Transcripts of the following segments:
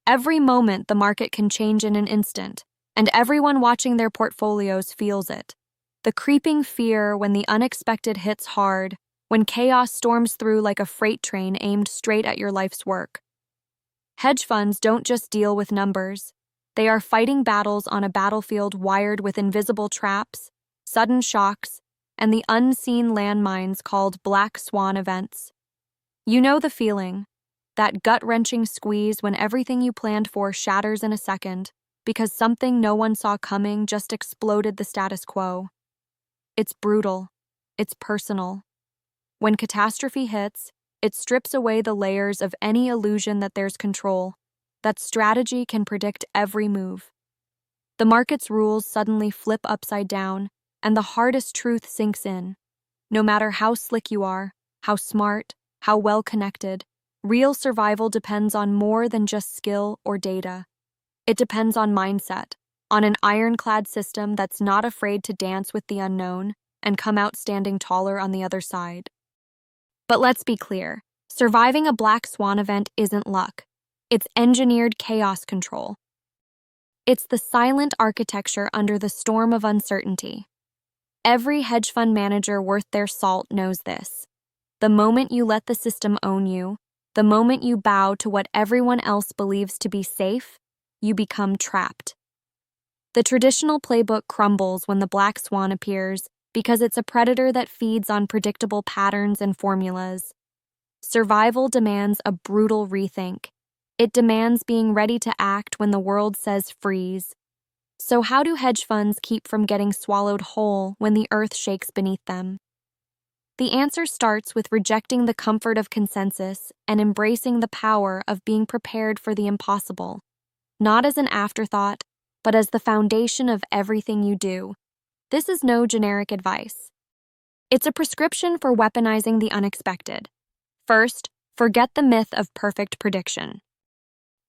Every moment the market can change in an instant, and everyone watching their portfolios feels it. The creeping fear when the unexpected hits hard, when chaos storms through like a freight train aimed straight at your life's work. Hedge funds don't just deal with numbers. They are fighting battles on a battlefield wired with invisible traps, sudden shocks, and the unseen landmines called black swan events. You know the feeling, that gut-wrenching squeeze when everything you planned for shatters in a second because something no one saw coming just exploded the status quo. It's brutal. It's personal. When catastrophe hits, it strips away the layers of any illusion that there's control, that strategy can predict every move. The market's rules suddenly flip upside down, and the hardest truth sinks in. No matter how slick you are, how smart, how well-connected, real survival depends on more than just skill or data. It depends on mindset, on an ironclad system that's not afraid to dance with the unknown and come out standing taller on the other side. But let's be clear, surviving a black swan event isn't luck. It's engineered chaos control. It's the silent architecture under the storm of uncertainty. Every hedge fund manager worth their salt knows this. The moment you let the system own you, the moment you bow to what everyone else believes to be safe, you become trapped. The traditional playbook crumbles when the black swan appears because it's a predator that feeds on predictable patterns and formulas. Survival demands a brutal rethink. It demands being ready to act when the world says freeze. So how do hedge funds keep from getting swallowed whole when the earth shakes beneath them? The answer starts with rejecting the comfort of consensus and embracing the power of being prepared for the impossible, not as an afterthought, but as the foundation of everything you do. This is no generic advice. It's a prescription for weaponizing the unexpected. First, forget the myth of perfect prediction.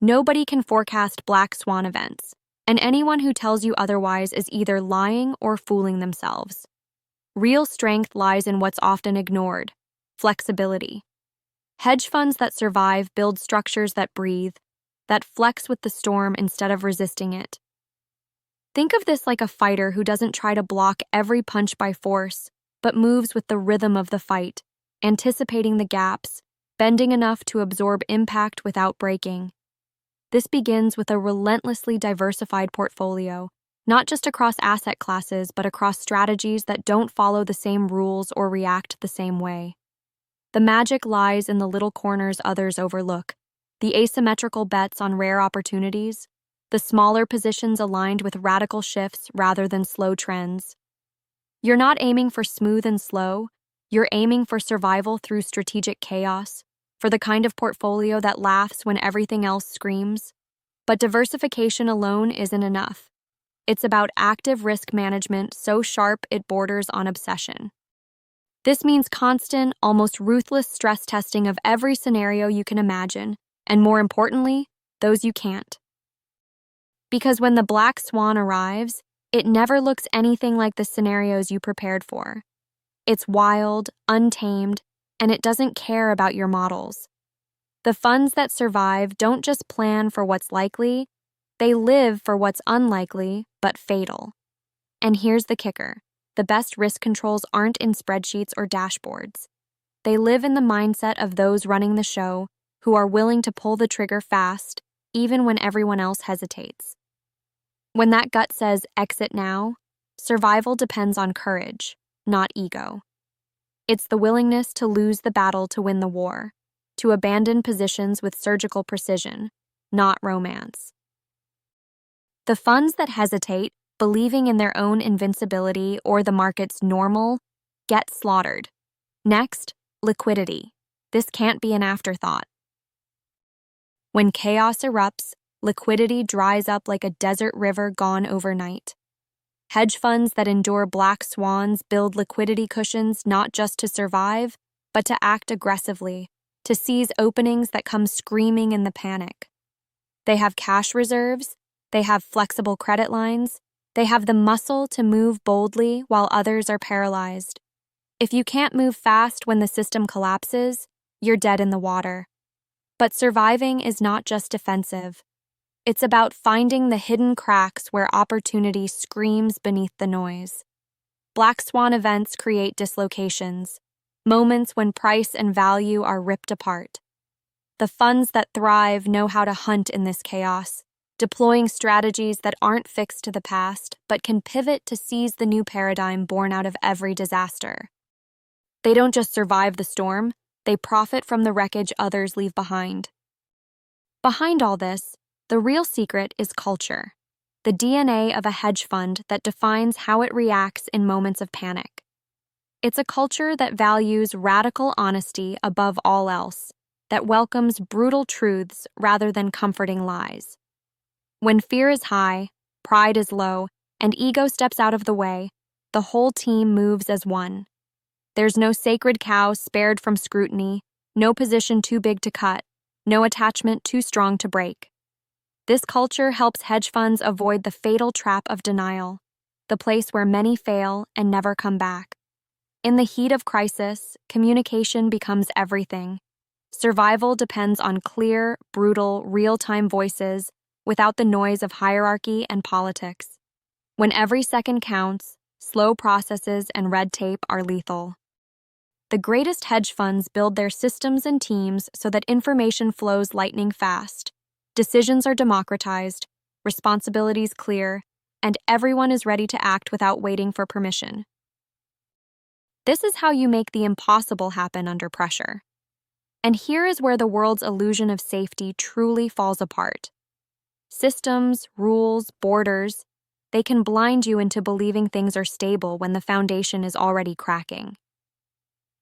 Nobody can forecast black swan events, and anyone who tells you otherwise is either lying or fooling themselves. Real strength lies in what's often ignored: flexibility. Hedge funds that survive build structures that breathe, that flex with the storm instead of resisting it. Think of this like a fighter who doesn't try to block every punch by force, but moves with the rhythm of the fight, anticipating the gaps, bending enough to absorb impact without breaking. This begins with a relentlessly diversified portfolio, not just across asset classes, but across strategies that don't follow the same rules or react the same way. The magic lies in the little corners others overlook, the asymmetrical bets on rare opportunities, the smaller positions aligned with radical shifts rather than slow trends. You're not aiming for smooth and slow, you're aiming for survival through strategic chaos, for the kind of portfolio that laughs when everything else screams. But diversification alone isn't enough. It's about active risk management so sharp it borders on obsession. This means constant, almost ruthless stress testing of every scenario you can imagine, and more importantly, those you can't. Because when the black swan arrives, it never looks anything like the scenarios you prepared for. It's wild, untamed, and it doesn't care about your models. The funds that survive don't just plan for what's likely, they live for what's unlikely but fatal. And here's the kicker: the best risk controls aren't in spreadsheets or dashboards. They live in the mindset of those running the show, who are willing to pull the trigger fast, even when everyone else hesitates. When that gut says exit now, survival depends on courage, not ego. It's the willingness to lose the battle to win the war, to abandon positions with surgical precision, not romance. The funds that hesitate, believing in their own invincibility or the market's normal, get slaughtered. Next, liquidity. This can't be an afterthought. When chaos erupts, liquidity dries up like a desert river gone overnight. Hedge funds that endure black swans build liquidity cushions not just to survive, but to act aggressively, to seize openings that come screaming in the panic. They have cash reserves, they have flexible credit lines, they have the muscle to move boldly while others are paralyzed. If you can't move fast when the system collapses, you're dead in the water. But surviving is not just defensive. It's about finding the hidden cracks where opportunity screams beneath the noise. Black swan events create dislocations, moments when price and value are ripped apart. The funds that thrive know how to hunt in this chaos, deploying strategies that aren't fixed to the past but can pivot to seize the new paradigm born out of every disaster. They don't just survive the storm, they profit from the wreckage others leave behind. Behind all this, the real secret is culture, the DNA of a hedge fund that defines how it reacts in moments of panic. It's a culture that values radical honesty above all else, that welcomes brutal truths rather than comforting lies. When fear is high, pride is low, and ego steps out of the way, the whole team moves as one. There's no sacred cow spared from scrutiny, no position too big to cut, no attachment too strong to break. This culture helps hedge funds avoid the fatal trap of denial, the place where many fail and never come back. In the heat of crisis, communication becomes everything. Survival depends on clear, brutal, real-time voices without the noise of hierarchy and politics. When every second counts, slow processes and red tape are lethal. The greatest hedge funds build their systems and teams so that information flows lightning fast, decisions are democratized, responsibilities clear, and everyone is ready to act without waiting for permission. This is how you make the impossible happen under pressure. And here is where the world's illusion of safety truly falls apart. Systems, rules, borders, they can blind you into believing things are stable when the foundation is already cracking.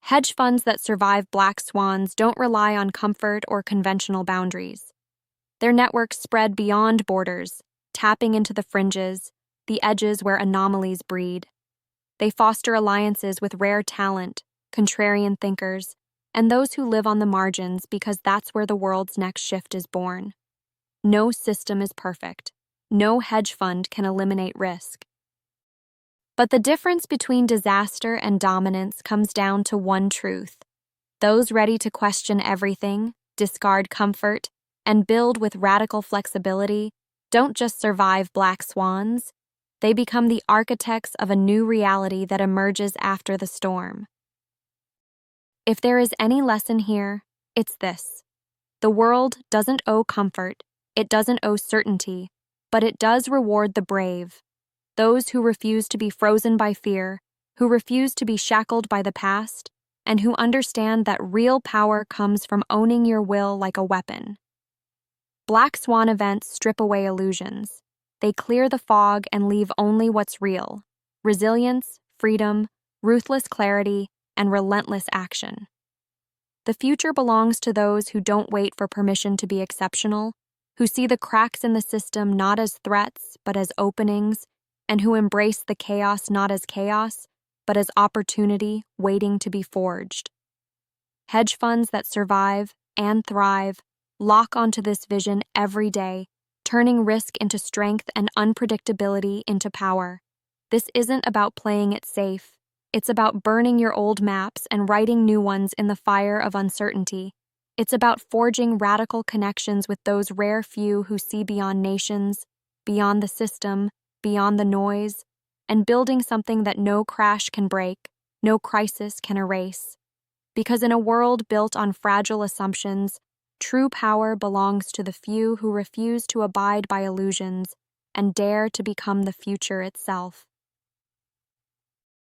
Hedge funds that survive black swans don't rely on comfort or conventional boundaries. Their networks spread beyond borders, tapping into the fringes, the edges where anomalies breed. They foster alliances with rare talent, contrarian thinkers, and those who live on the margins because that's where the world's next shift is born. No system is perfect. No hedge fund can eliminate risk. But the difference between disaster and dominance comes down to one truth. Those ready to question everything, discard comfort, and build with radical flexibility don't just survive black swans, they become the architects of a new reality that emerges after the storm. If there is any lesson here, it's this. The world doesn't owe comfort, it doesn't owe certainty, but it does reward the brave. Those who refuse to be frozen by fear, who refuse to be shackled by the past, and who understand that real power comes from owning your will like a weapon. Black swan events strip away illusions. They clear the fog and leave only what's real: resilience, freedom, ruthless clarity, and relentless action. The future belongs to those who don't wait for permission to be exceptional, who see the cracks in the system not as threats but as openings, and who embrace the chaos not as chaos, but as opportunity waiting to be forged. Hedge funds that survive and thrive lock onto this vision every day, turning risk into strength and unpredictability into power. This isn't about playing it safe. It's about burning your old maps and writing new ones in the fire of uncertainty. It's about forging radical connections with those rare few who see beyond nations, beyond the system, beyond the noise, and building something that no crash can break, no crisis can erase. Because in a world built on fragile assumptions, true power belongs to the few who refuse to abide by illusions and dare to become the future itself.